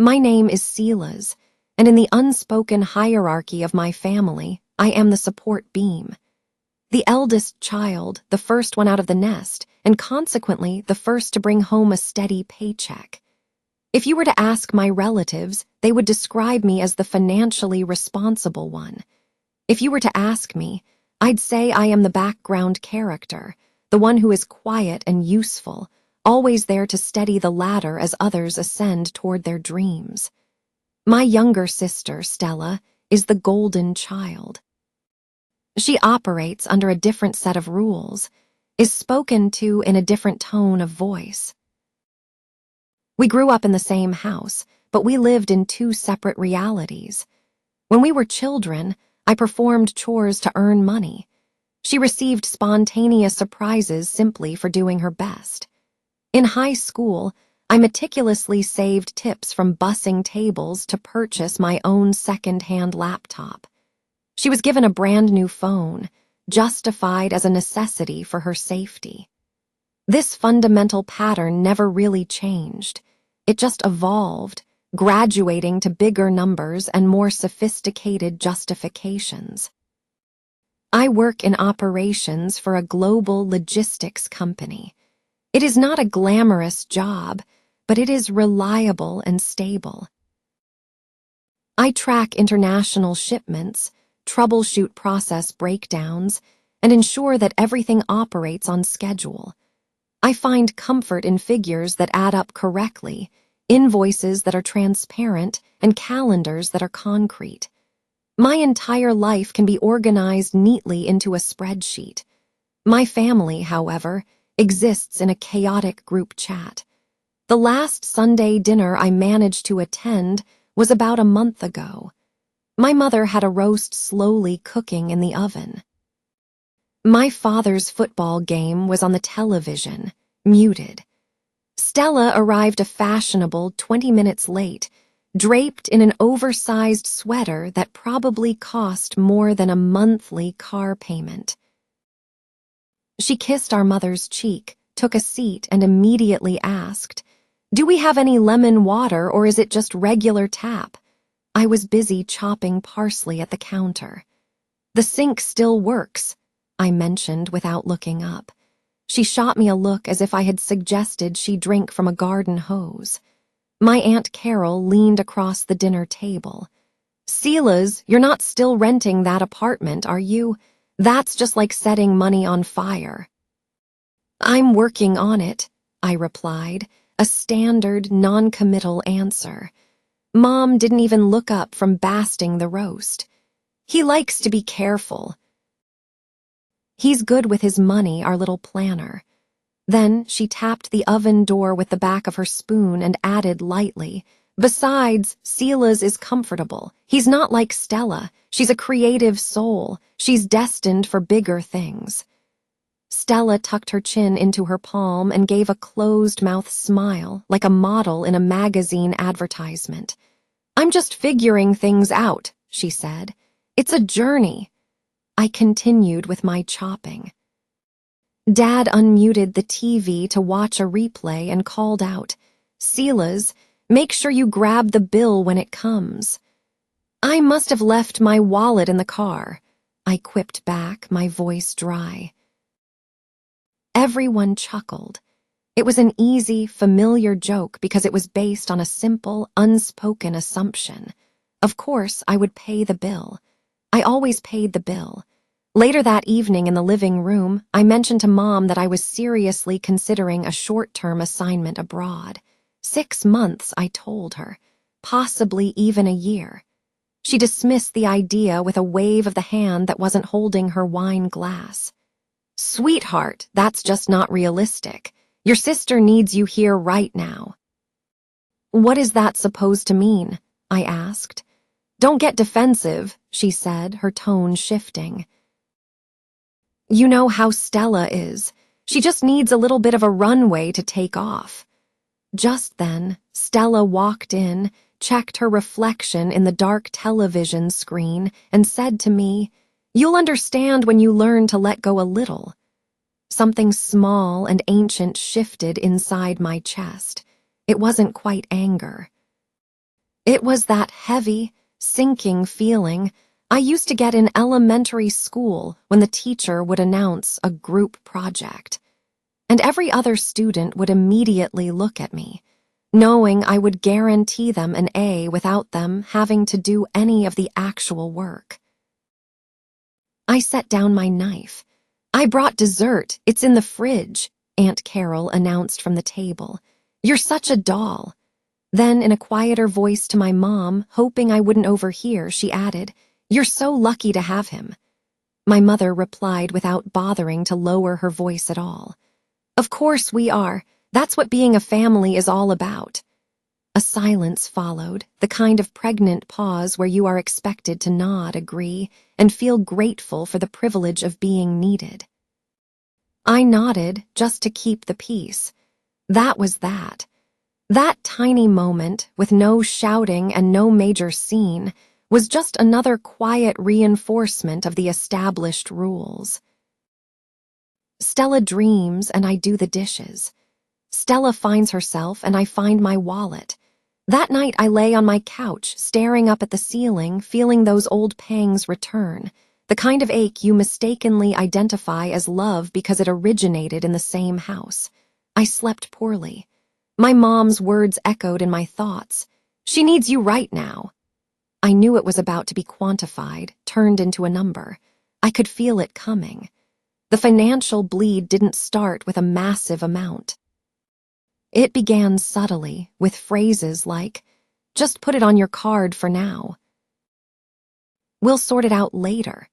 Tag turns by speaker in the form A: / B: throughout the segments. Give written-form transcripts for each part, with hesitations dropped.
A: My name is Sela's, and in the unspoken hierarchy of my family, I am the support beam. The eldest child, the first one out of the nest, and consequently the first to bring home a steady paycheck. If you were to ask my relatives, they would describe me as the financially responsible one. If you were to ask me, I'd say I am the background character, the one who is quiet and useful, always there to steady the ladder as others ascend toward their dreams. My younger sister, Stella, is the golden child. She operates under a different set of rules, is spoken to in a different tone of voice. We grew up in the same house, but we lived in two separate realities. When we were children, I performed chores to earn money. She received spontaneous surprises simply for doing her best. In high school, I meticulously saved tips from bussing tables to purchase my own second-hand laptop. She was given a brand new phone, justified as a necessity for her safety. This fundamental pattern never really changed. It just evolved, graduating to bigger numbers and more sophisticated justifications. I work in operations for a global logistics company. It is not a glamorous job, but it is reliable and stable. I track international shipments, troubleshoot process breakdowns, and ensure that everything operates on schedule. I find comfort in figures that add up correctly, invoices that are transparent, and calendars that are concrete. My entire life can be organized neatly into a spreadsheet. My family, however, exists in a chaotic group chat. The last Sunday dinner I managed to attend was about a month ago. My mother had a roast slowly cooking in the oven. My father's football game was on the television, muted. Stella arrived a fashionable 20 minutes late, draped in an oversized sweater that probably cost more than a monthly car payment. She kissed our mother's cheek, took a seat, and immediately asked, "Do we have any lemon water or is it just regular tap?" I was busy chopping parsley at the counter. "The sink still works," I mentioned without looking up. She shot me a look as if I had suggested she drink from a garden hose. My Aunt Carol leaned across the dinner table. "Sela's, you're not still renting that apartment, are you? That's just like setting money on fire." "I'm working on it," I replied, a standard, non-committal answer. Mom didn't even look up from basting the roast. "He likes to be careful. He's good with his money, our little planner." Then she tapped the oven door with the back of her spoon and added lightly, "Besides, Sela's is comfortable. He's not like Stella. She's a creative soul. She's destined for bigger things." Stella tucked her chin into her palm and gave a closed-mouth smile, like a model in a magazine advertisement. "I'm just figuring things out," she said. "It's a journey." I continued with my chopping. Dad unmuted the TV to watch a replay and called out, "Sela's, make sure you grab the bill when it comes." "I must have left my wallet in the car," I quipped back, my voice dry. Everyone chuckled. It was an easy, familiar joke because it was based on a simple, unspoken assumption. Of course, I would pay the bill. I always paid the bill. Later that evening in the living room, I mentioned to Mom that I was seriously considering a short-term assignment abroad. 6 months, I told her. Possibly even a year. She dismissed the idea with a wave of the hand that wasn't holding her wine glass. "Sweetheart, that's just not realistic. Your sister needs you here right now." "What is that supposed to mean?" I asked. "Don't get defensive," she said, her tone shifting. "You know how Stella is. She just needs a little bit of a runway to take off." Just then, Stella walked in, checked her reflection in the dark television screen, and said to me, "You'll understand when you learn to let go a little." Something small and ancient shifted inside my chest. It wasn't quite anger. It was that heavy, sinking feeling I used to get in elementary school when the teacher would announce a group project. And every other student would immediately look at me, knowing I would guarantee them an A without them having to do any of the actual work. I set down my knife. "I brought dessert. It's in the fridge," Aunt Carol announced from the table. "You're such a doll." Then, in a quieter voice to my mom, hoping I wouldn't overhear, she added, "You're so lucky to have him." My mother replied without bothering to lower her voice at all. "Of course we are. That's what being a family is all about." A silence followed, the kind of pregnant pause where you are expected to nod, agree, and feel grateful for the privilege of being needed. I nodded just to keep the peace. That was that. That tiny moment, with no shouting and no major scene, was just another quiet reinforcement of the established rules. Stella dreams and I do the dishes. Stella finds herself and I find my wallet. That night I lay on my couch, staring up at the ceiling, feeling those old pangs return, the kind of ache you mistakenly identify as love because it originated in the same house. I slept poorly. My mom's words echoed in my thoughts. "She needs you right now." I knew it was about to be quantified, turned into a number. I could feel it coming. The financial bleed didn't start with a massive amount. It began subtly, with phrases like, "Just put it on your card for now." "We'll sort it out later."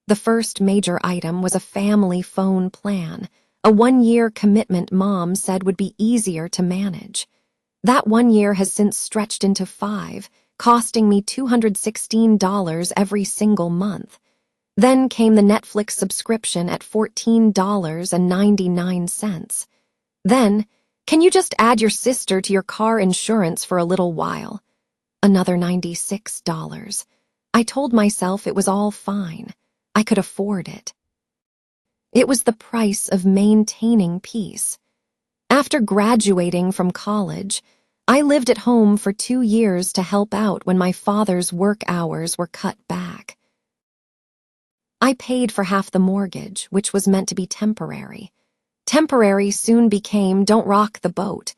A: The first major item was a family phone plan, a 1-year commitment Mom said would be easier to manage. That 1 year has since stretched into 5, costing me $216 every single month. Then came the Netflix subscription at $14.99. Then, "Can you just add your sister to your car insurance for a little while?" Another $96. I told myself it was all fine. I could afford it. It was the price of maintaining peace. After graduating from college, I lived at home for 2 years to help out when my father's work hours were cut back. I paid for half the mortgage, which was meant to be temporary. Temporary soon became don't rock the boat.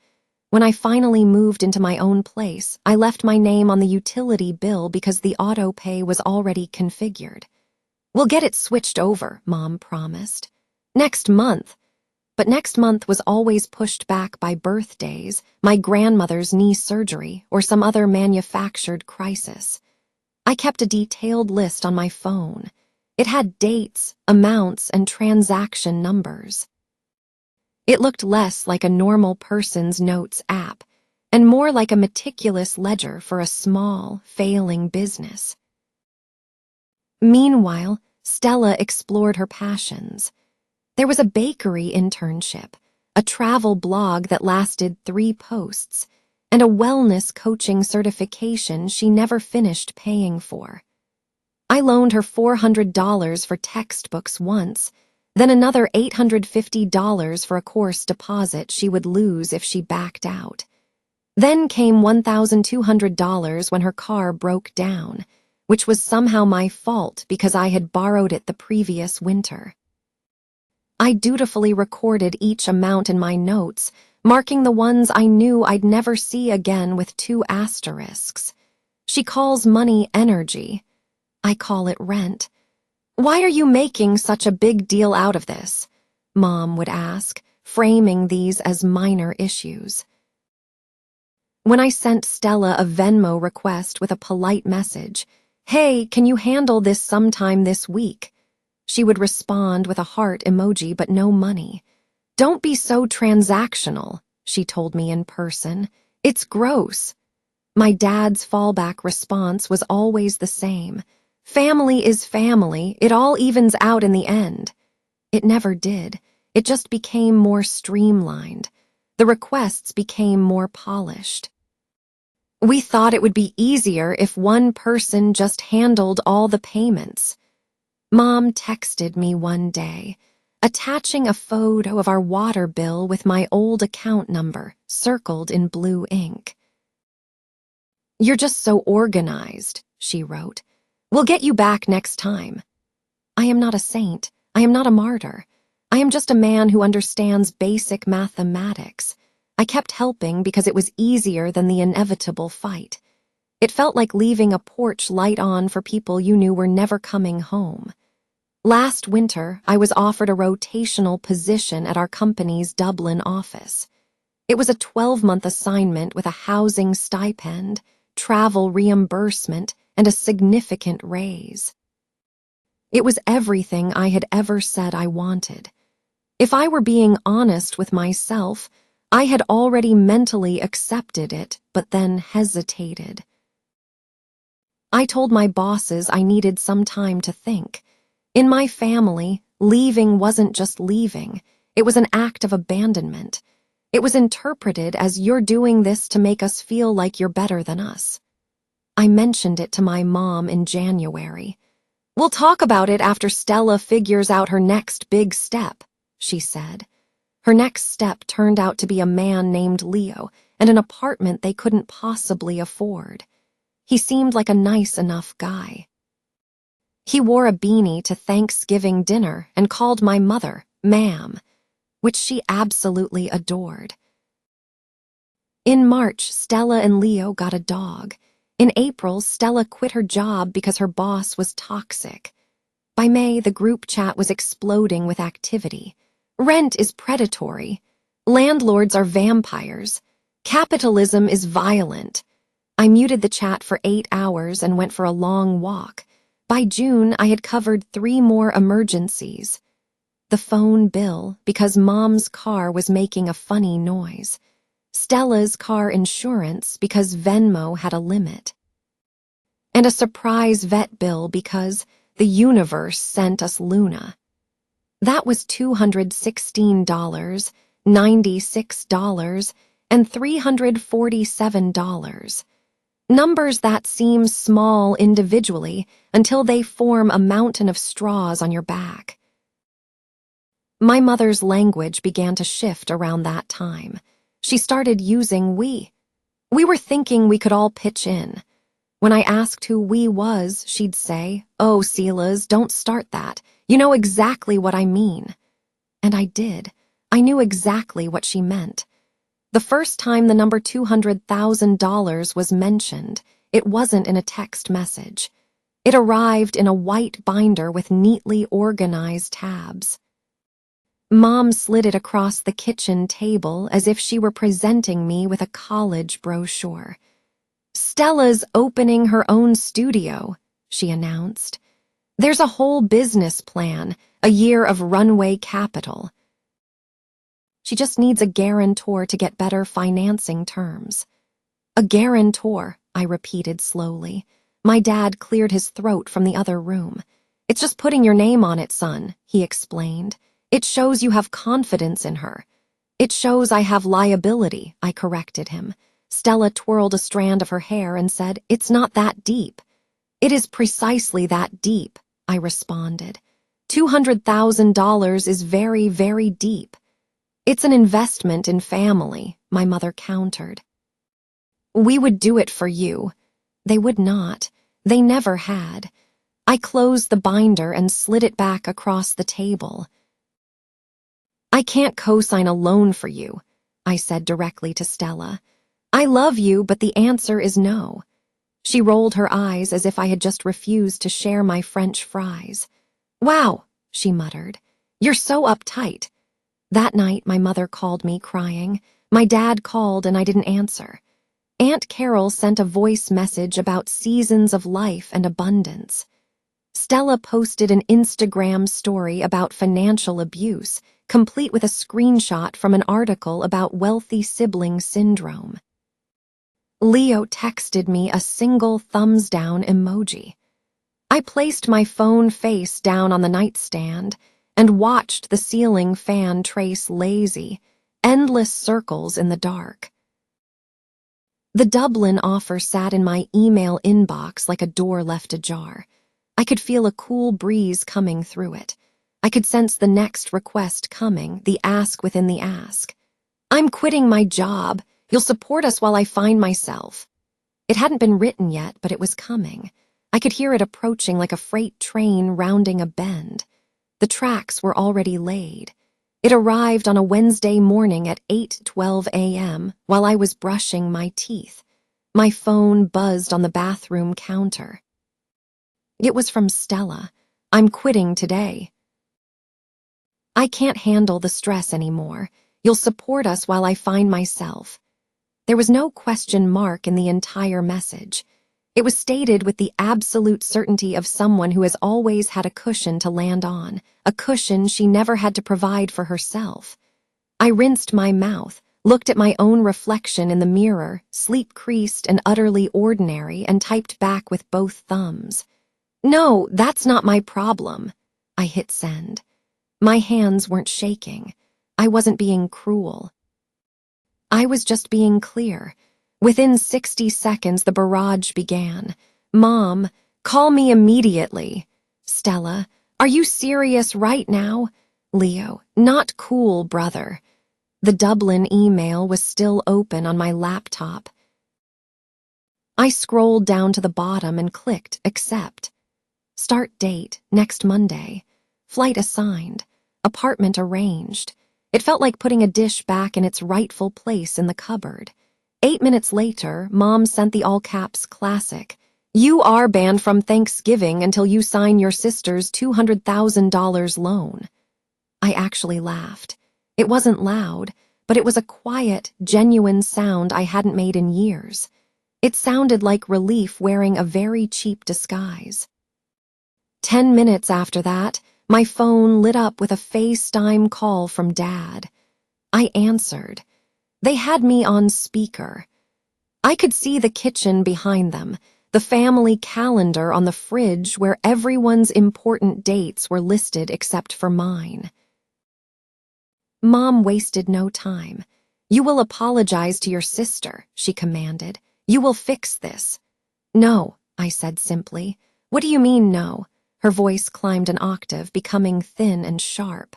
A: When I finally moved into my own place, I left my name on the utility bill because the auto pay was already configured. "We'll get it switched over," Mom promised. "Next month." But next month was always pushed back by birthdays, my grandmother's knee surgery, or some other manufactured crisis. I kept a detailed list on my phone. It had dates, amounts, and transaction numbers. It looked less like a normal person's notes app, and more like a meticulous ledger for a small, failing business. Meanwhile, Stella explored her passions. There was a bakery internship, a travel blog that lasted 3 posts, and a wellness coaching certification she never finished paying for. I loaned her $400 for textbooks once, then another $850 for a course deposit she would lose if she backed out. Then came $1,200 when her car broke down, which was somehow my fault because I had borrowed it the previous winter. I dutifully recorded each amount in my notes, marking the ones I knew I'd never see again with 2 asterisks. She calls money energy. I call it rent. "Why are you making such a big deal out of this?" Mom would ask, framing these as minor issues. When I sent Stella a Venmo request with a polite message, "Hey, can you handle this sometime this week?" she would respond with a heart emoji but no money. "Don't be so transactional," she told me in person. "It's gross." My dad's fallback response was always the same. "Family is family. It all evens out in the end." It never did. It just became more streamlined. The requests became more polished. "We thought it would be easier if one person just handled all the payments." Mom texted me one day, attaching a photo of our water bill with my old account number circled in blue ink. "You're just so organized," she wrote. "We'll get you back next time." I am not a saint. I am not a martyr. I am just a man who understands basic mathematics. I kept helping because it was easier than the inevitable fight. It felt like leaving a porch light on for people you knew were never coming home. Last winter, I was offered a rotational position at our company's Dublin office. It was a 12-month assignment with a housing stipend, travel reimbursement, and a significant raise. It was everything I had ever said I wanted. If I were being honest with myself, I had already mentally accepted it, but then hesitated. I told my bosses I needed some time to think. In my family, leaving wasn't just leaving. It was an act of abandonment. It was interpreted as "you're doing this to make us feel like you're better than us." I mentioned it to my mom in January. "We'll talk about it after Stella figures out her next big step," she said. Her next step turned out to be a man named Leo and an apartment they couldn't possibly afford. He seemed like a nice enough guy. He wore a beanie to Thanksgiving dinner and called my mother ma'am, which she absolutely adored. In March, Stella and Leo got a dog. In April, Stella quit her job because her boss was toxic. By May, the group chat was exploding with activity. Rent is predatory. Landlords are vampires. Capitalism is violent. I muted the chat for 8 hours and went for a long walk. By June, I had covered 3 more emergencies. The phone bill, because Mom's car was making a funny noise. Stella's car insurance, because Venmo had a limit. And a surprise vet bill because the universe sent us Luna. That was $216, $96, and $347. Numbers that seem small individually until they form a mountain of straws on your back. My mother's language began to shift around that time. She started using we. We were thinking we could all pitch in. When I asked who we was, she'd say, "Oh, Silas, don't start that. You know exactly what I mean." And I did. I knew exactly what she meant. The first time the number $200,000 was mentioned, it wasn't in a text message. It arrived in a white binder with neatly organized tabs. Mom slid it across the kitchen table as if she were presenting me with a college brochure. "Stella's opening her own studio," she announced. "There's a whole business plan, a year of runway capital. She just needs a guarantor to get better financing terms." "A guarantor," I repeated slowly. My dad cleared his throat from the other room. "It's just putting your name on it, son," he explained. "It shows you have confidence in her." "It shows I have liability," I corrected him. Stella twirled a strand of her hair and said, "It's not that deep." "It is precisely that deep," I responded. $200,000 is very, very deep. "It's an investment in family," my mother countered. "We would do it for you." They would not. They never had. I closed the binder and slid it back across the table. "I can't co-sign a loan for you," I said directly to Stella. "I love you, but the answer is no." She rolled her eyes as if I had just refused to share my French fries. "Wow," she muttered. "You're so uptight." That night, my mother called me crying. My dad called and I didn't answer. Aunt Carol sent a voice message about seasons of life and abundance. Stella posted an Instagram story about financial abuse, complete with a screenshot from an article about wealthy sibling syndrome. Leo texted me a single thumbs down emoji. I placed my phone face down on the nightstand and watched the ceiling fan trace lazy, endless circles in the dark. The Dublin offer sat in my email inbox like a door left ajar. I could feel a cool breeze coming through it. I could sense the next request coming, the ask within the ask. "I'm quitting my job. You'll support us while I find myself." It hadn't been written yet, but it was coming. I could hear it approaching like a freight train rounding a bend. The tracks were already laid. It arrived on a Wednesday morning at 8:12 a.m. while I was brushing my teeth. My phone buzzed on the bathroom counter. It was from Stella. "I'm quitting today. I can't handle the stress anymore. You'll support us while I find myself." There was no question mark in the entire message. It was stated with the absolute certainty of someone who has always had a cushion to land on, a cushion she never had to provide for herself. I rinsed my mouth, looked at my own reflection in the mirror, sleep-creased and utterly ordinary, and typed back with both thumbs. "No, that's not my problem." I hit send. My hands weren't shaking. I wasn't being cruel. I was just being clear. Within 60 seconds, the barrage began. "Mom, call me immediately." "Stella, are you serious right now?" "Leo, not cool, brother." The Dublin email was still open on my laptop. I scrolled down to the bottom and clicked accept. Start date, next Monday. Flight assigned. Apartment arranged. It felt like putting a dish back in its rightful place in the cupboard. 8 minutes later, Mom sent the all-caps classic. "You are banned from Thanksgiving until you sign your sister's $200,000 loan." I actually laughed. It wasn't loud, but it was a quiet, genuine sound I hadn't made in years. It sounded like relief wearing a very cheap disguise. 10 minutes after that, my phone lit up with a FaceTime call from Dad. I answered. They had me on speaker. I could see the kitchen behind them, the family calendar on the fridge where everyone's important dates were listed except for mine. Mom wasted no time. "You will apologize to your sister," she commanded. "You will fix this." "No," I said simply. "What do you mean, no?" Her voice climbed an octave, becoming thin and sharp.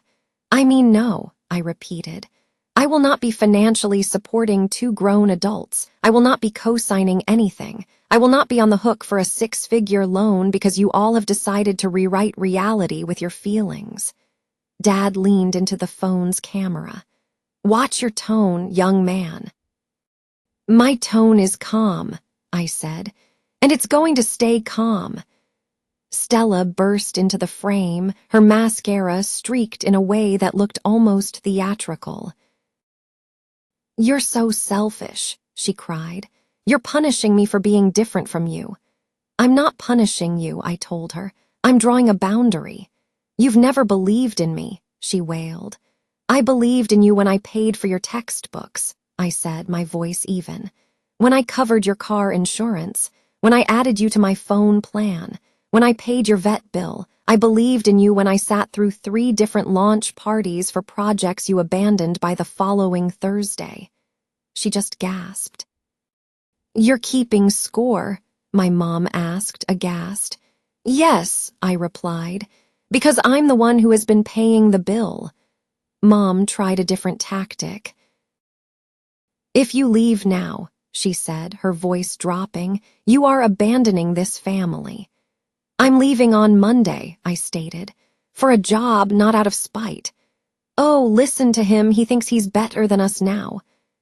A: "I mean no," I repeated. "I will not be financially supporting 2 grown adults. I will not be co-signing anything. I will not be on the hook for a 6-figure loan because you all have decided to rewrite reality with your feelings." Dad leaned into the phone's camera. "Watch your tone, young man." "My tone is calm," I said, "and it's going to stay calm." Stella burst into the frame, her mascara streaked in a way that looked almost theatrical. "You're so selfish," she cried. "You're punishing me for being different from you." "I'm not punishing you," I told her. "I'm drawing a boundary." "You've never believed in me," she wailed. "I believed in you when I paid for your textbooks," I said, my voice even. "When I covered your car insurance, when I added you to my phone plan, when I paid your vet bill. I believed in you when I sat through 3 different launch parties for projects you abandoned by the following Thursday." She just gasped. "You're keeping score?" my mom asked, aghast. "Yes," I replied, "because I'm the one who has been paying the bill." Mom tried a different tactic. "If you leave now," she said, her voice dropping, "you are abandoning this family." "I'm leaving on Monday," I stated. "For a job, not out of spite." "Oh, listen to him, he thinks he's better than us now,"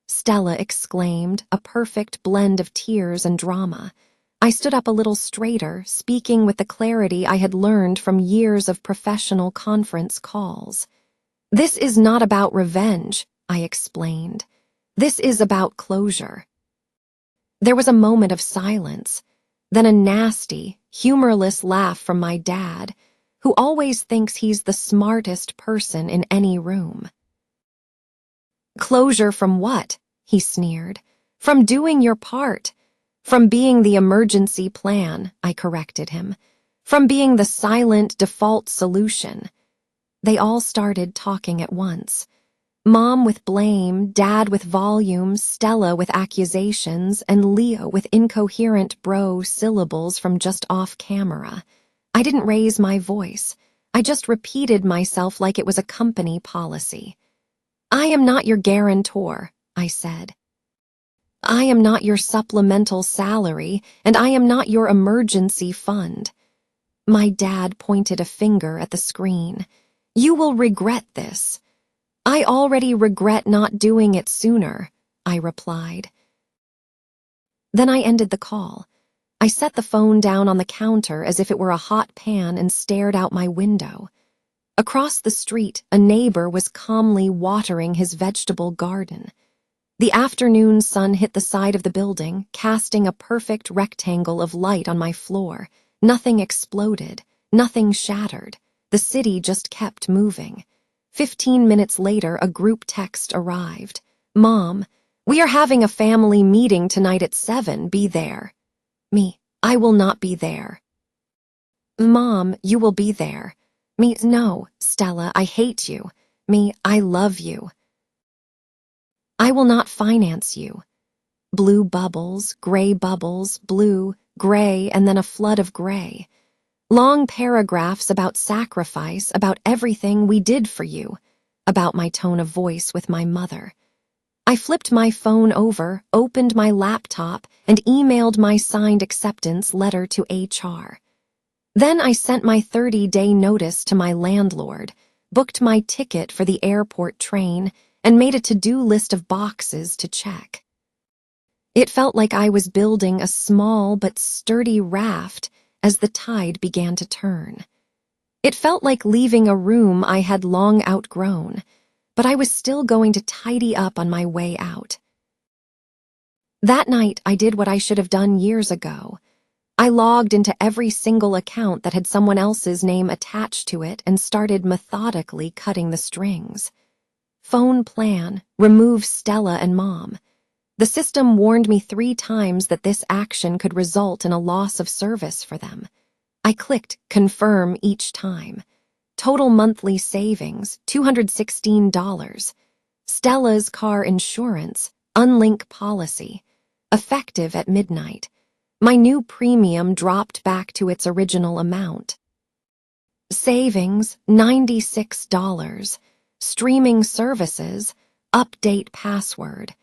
A: Stella exclaimed, a perfect blend of tears and drama. I stood up a little straighter, speaking with the clarity I had learned from years of professional conference calls. "This is not about revenge," I explained. "This is about closure." There was a moment of silence, then a nasty, humorless laugh from my dad, who always thinks he's the smartest person in any room. "Closure from what?" he sneered. "From doing your part. From being the emergency plan," I corrected him. "From being the silent default solution." They all started talking at once. Mom with blame, Dad with volume, Stella with accusations, and Leo with incoherent bro syllables from just off camera. I didn't raise my voice. I just repeated myself like it was a company policy. "I am not your guarantor," I said. I am not your supplemental salary, and I am not your emergency fund. My dad pointed a finger at the screen. You will regret this. I already regret not doing it sooner, I replied. Then I ended the call. I set the phone down on the counter as if it were a hot pan and stared out my window. Across the street, a neighbor was calmly watering his vegetable garden. The afternoon sun hit the side of the building, casting a perfect rectangle of light on my floor. Nothing exploded, nothing shattered. The city just kept moving. 15 minutes later, a group text arrived. Mom, we are having a family meeting tonight at 7, be there. Me, I will not be there. Mom, you will be there. Me, no, Stella, I hate you. Me, I love you. I will not finance you. Blue bubbles, gray bubbles, blue, gray, and then a flood of gray. Long paragraphs about sacrifice, about everything we did for you, about my tone of voice with my mother. I flipped my phone over, opened my laptop, and emailed my signed acceptance letter to HR. Then I sent my 30-day notice to my landlord, booked my ticket for the airport train, and made a to-do list of boxes to check. It felt like I was building a small but sturdy raft as the tide began to turn. It felt like leaving a room I had long outgrown, but I was still going to tidy up on my way out. That night, I did what I should have done years ago. I logged into every single account that had someone else's name attached to it and started methodically cutting the strings. Phone plan, remove Stella and Mom. The system warned me 3 times that this action could result in a loss of service for them. I clicked confirm each time. Total monthly savings, $216. Stella's car insurance, unlink policy. Effective at midnight. My new premium dropped back to its original amount. Savings, $96. Streaming services, update password.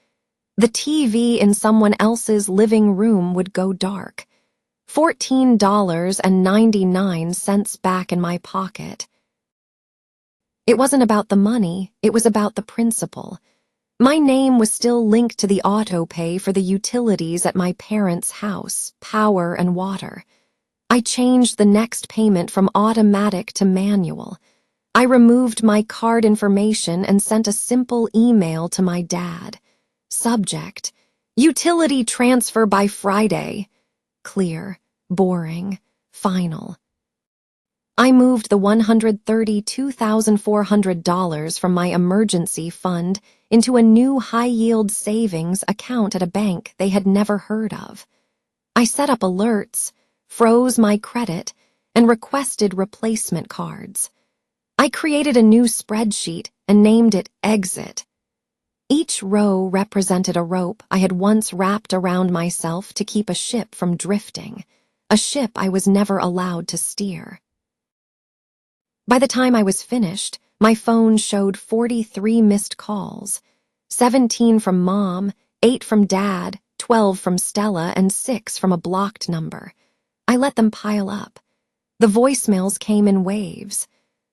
A: The TV in someone else's living room would go dark. $14.99 back in my pocket. It wasn't about the money, it was about the principle. My name was still linked to the auto pay for the utilities at my parents' house, power and water. I changed the next payment from automatic to manual. I removed my card information and sent a simple email to my dad. Subject, utility transfer by Friday. Clear, boring, final. I moved the $132,400 from my emergency fund into a new high-yield savings account at a bank they had never heard of. I set up alerts, froze my credit, and requested replacement cards. I created a new spreadsheet and named it Exit. Each row represented a rope I had once wrapped around myself to keep a ship from drifting, a ship I was never allowed to steer. By the time I was finished, my phone showed 43 missed calls, 17 from Mom, 8 from Dad, 12 from Stella, and 6 from a blocked number. I let them pile up. The voicemails came in waves.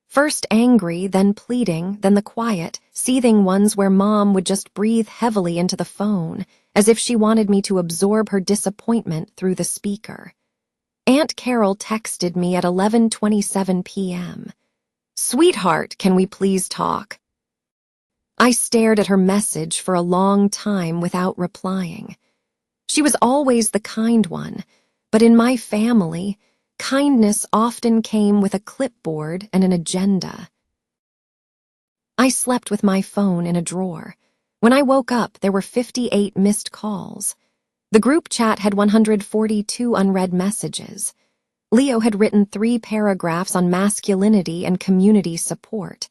A: First angry, then pleading, then the quiet, seething ones where Mom would just breathe heavily into the phone, as if she wanted me to absorb her disappointment through the speaker. Aunt Carol texted me at 11:27 p.m. "Sweetheart, can we please talk?" I stared at her message for a long time without replying. She was always the kind one, but in my family, kindness often came with a clipboard and an agenda. I slept with my phone in a drawer. When I woke up, there were 58 missed calls. The group chat had 142 unread messages. Leo had written 3 paragraphs on masculinity and community support.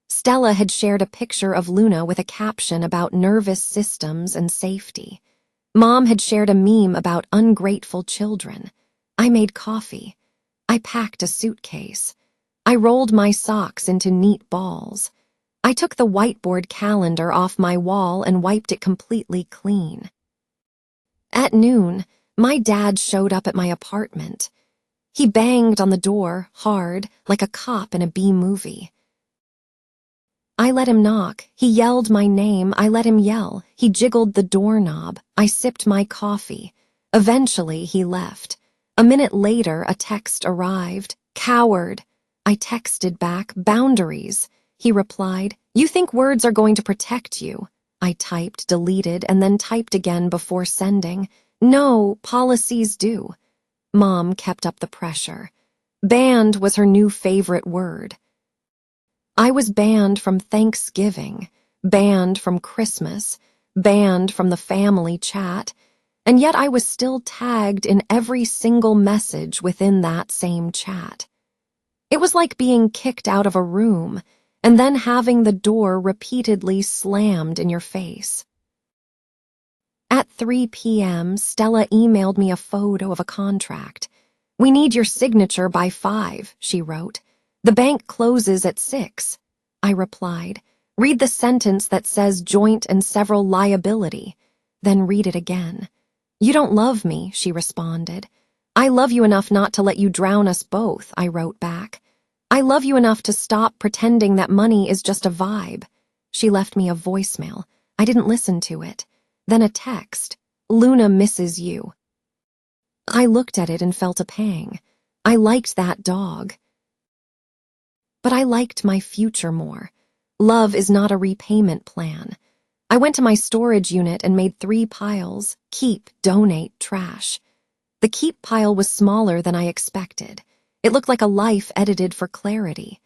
A: Stella had shared a picture of Luna with a caption about nervous systems and safety. Mom had shared a meme about ungrateful children. I made coffee. I packed a suitcase. I rolled my socks into neat balls. I took the whiteboard calendar off my wall and wiped it completely clean. At noon, my dad showed up at my apartment. He banged on the door, hard, like a cop in a B-movie. I let him knock. He yelled my name. I let him yell. He jiggled the doorknob. I sipped my coffee. Eventually, he left. A minute later, a text arrived. Coward. I texted back, boundaries. He replied, you think words are going to protect you? I typed, deleted, and then typed again before sending. No, policies do. Mom kept up the pressure. Banned was her new favorite word. I was banned from Thanksgiving, banned from Christmas, banned from the family chat, and yet I was still tagged in every single message within that same chat. It was like being kicked out of a room and then having the door repeatedly slammed in your face. At 3 p.m., Stella emailed me a photo of a contract. We need your signature by 5, she wrote. The bank closes at 6. I replied, read the sentence that says joint and several liability, then read it again. You don't love me, she responded. I love you enough not to let you drown us both, I wrote back. I love you enough to stop pretending that money is just a vibe. She left me a voicemail. I didn't listen to it. Then a text, Luna misses you. I looked at it and felt a pang. I liked that dog. But I liked my future more. Love is not a repayment plan. I went to my storage unit and made 3 piles: keep, donate, trash. The keep pile was smaller than I expected. It looked like a life edited for clarity.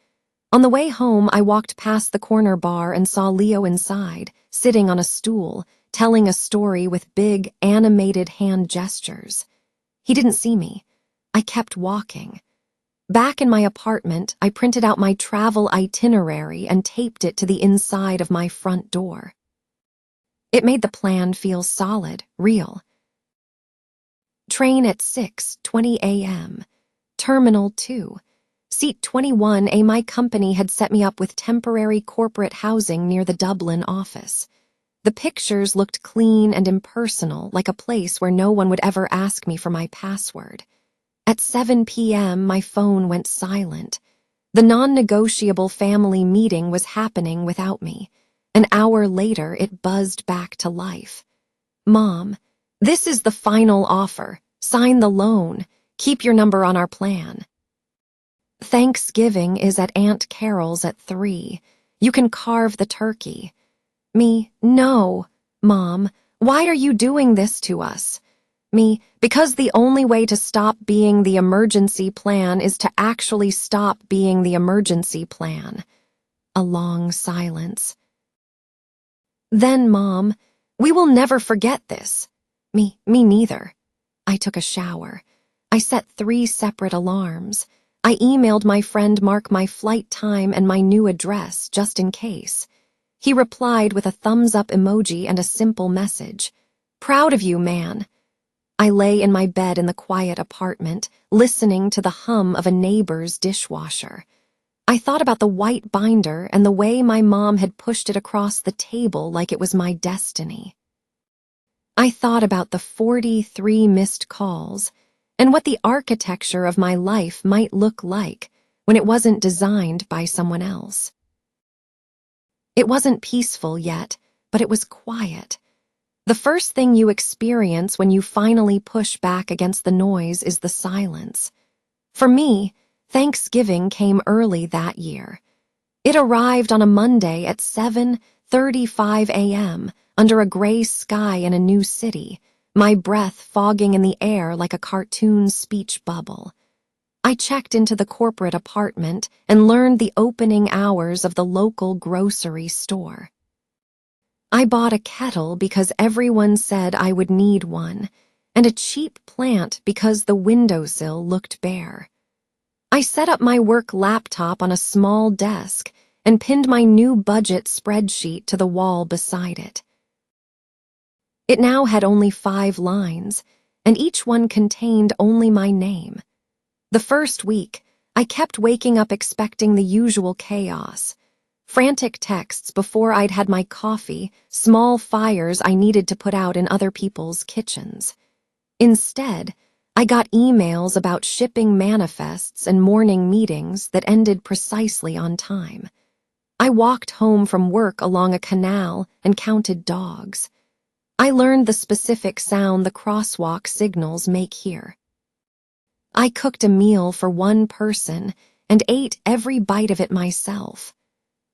A: On the way home, I walked past the corner bar and saw Leo inside, sitting on a stool, telling a story with big, animated hand gestures. He didn't see me. I kept walking. Back in my apartment, I printed out my travel itinerary and taped it to the inside of my front door. It made the plan feel solid, real. Train at 6:20 a.m. Terminal 2. Seat 21A. My company had set me up with temporary corporate housing near the Dublin office. The pictures looked clean and impersonal, like a place where no one would ever ask me for my password. At 7 p.m., my phone went silent. The non-negotiable family meeting was happening without me. An hour later, it buzzed back to life. Mom, this is the final offer. Sign the loan. Keep your number on our plan. Thanksgiving is at Aunt Carol's at 3. You can carve the turkey. Me, no. Mom, why are you doing this to us? Me, because the only way to stop being the emergency plan is to actually stop being the emergency plan. A long silence. Then, Mom, we will never forget this. Me neither. I took a shower. I set 3 separate alarms. I emailed my friend Mark my flight time and my new address, just in case. He replied with a thumbs-up emoji and a simple message. Proud of you, man. I lay in my bed in the quiet apartment, listening to the hum of a neighbor's dishwasher. I thought about the white binder and the way my mom had pushed it across the table like it was my destiny. I thought about the 43 missed calls and what the architecture of my life might look like when it wasn't designed by someone else. It wasn't peaceful yet, but it was quiet. The first thing you experience when you finally push back against the noise is the silence. For me, Thanksgiving came early that year. It arrived on a Monday at 7:35 a.m. under a gray sky in a new city, my breath fogging in the air like a cartoon speech bubble. I checked into the corporate apartment and learned the opening hours of the local grocery store. I bought a kettle because everyone said I would need one, and a cheap plant because the windowsill looked bare. I set up my work laptop on a small desk and pinned my new budget spreadsheet to the wall beside it. It now had only 5 lines, and each one contained only my name. The first week, I kept waking up expecting the usual chaos. Frantic texts before I'd had my coffee, small fires I needed to put out in other people's kitchens. Instead, I got emails about shipping manifests and morning meetings that ended precisely on time. I walked home from work along a canal and counted dogs. I learned the specific sound the crosswalk signals make here. I cooked a meal for one person and ate every bite of it myself.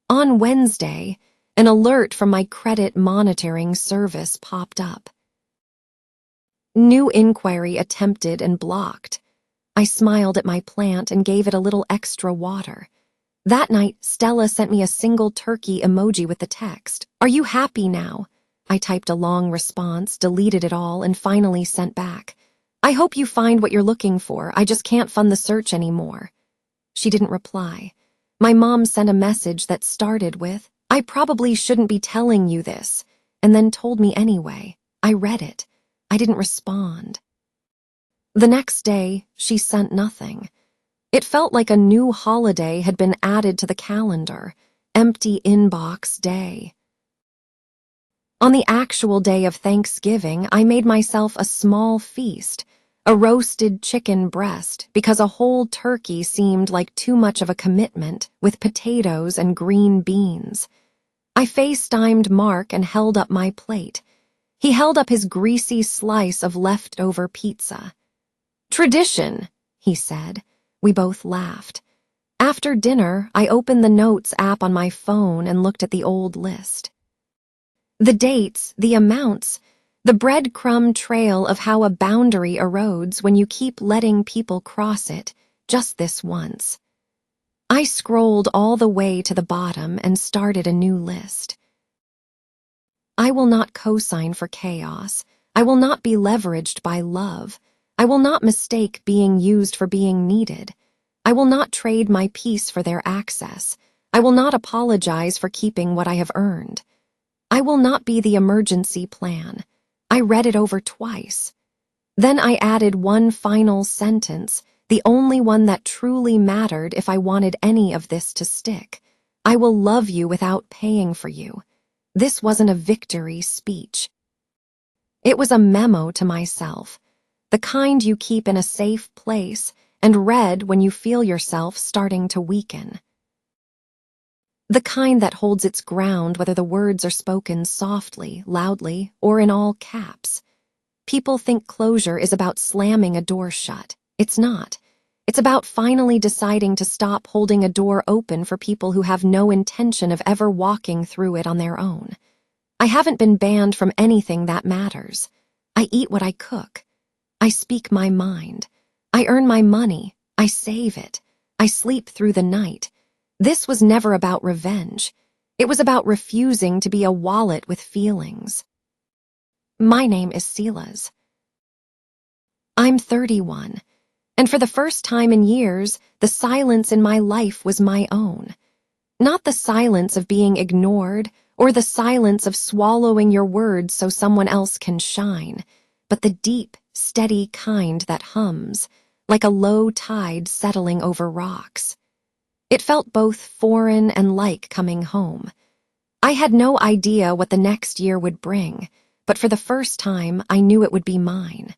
A: On Wednesday, an alert from my credit monitoring service popped up. New inquiry attempted and blocked. I smiled at my plant and gave it a little extra water. That night, Stella sent me a single turkey emoji with the text, "Are you happy now?" I typed a long response, deleted it all, and finally sent back, "I hope you find what you're looking for. I just can't fund the search anymore." She didn't reply. My mom sent a message that started with, "I probably shouldn't be telling you this," and then told me anyway. I read it. I didn't respond. The next day, she sent nothing. It felt like a new holiday had been added to the calendar. Empty inbox day. On the actual day of Thanksgiving, I made myself a small feast, a roasted chicken breast, because a whole turkey seemed like too much of a commitment, with potatoes and green beans. I FaceTimed Mark and held up my plate. He held up his greasy slice of leftover pizza. "Tradition," he said. We both laughed. After dinner, I opened the Notes app on my phone and looked at the old list. The dates, the amounts, the breadcrumb trail of how a boundary erodes when you keep letting people cross it, just this once. I scrolled all the way to the bottom and started a new list. I will not co-sign for chaos. I will not be leveraged by love. I will not mistake being used for being needed. I will not trade my peace for their access. I will not apologize for keeping what I have earned. I will not be the emergency plan. I read it over twice. Then I added one final sentence, the only one that truly mattered if I wanted any of this to stick. I will love you without paying for you. This wasn't a victory speech. It was a memo to myself, the kind you keep in a safe place and read when you feel yourself starting to weaken. The kind that holds its ground whether the words are spoken softly, loudly, or in all caps. People think closure is about slamming a door shut. It's not. It's about finally deciding to stop holding a door open for people who have no intention of ever walking through it on their own. I haven't been banned from anything that matters. I eat what I cook. I speak my mind. I earn my money. I save it. I sleep through the night. This was never about revenge. It was about refusing to be a wallet with feelings. My name is Silas. I'm 31. And for the first time in years, the silence in my life was my own. Not the silence of being ignored or the silence of swallowing your words so someone else can shine, but the deep, steady kind that hums, like a low tide settling over rocks. It felt both foreign and like coming home. I had no idea what the next year would bring, but for the first time, I knew it would be mine.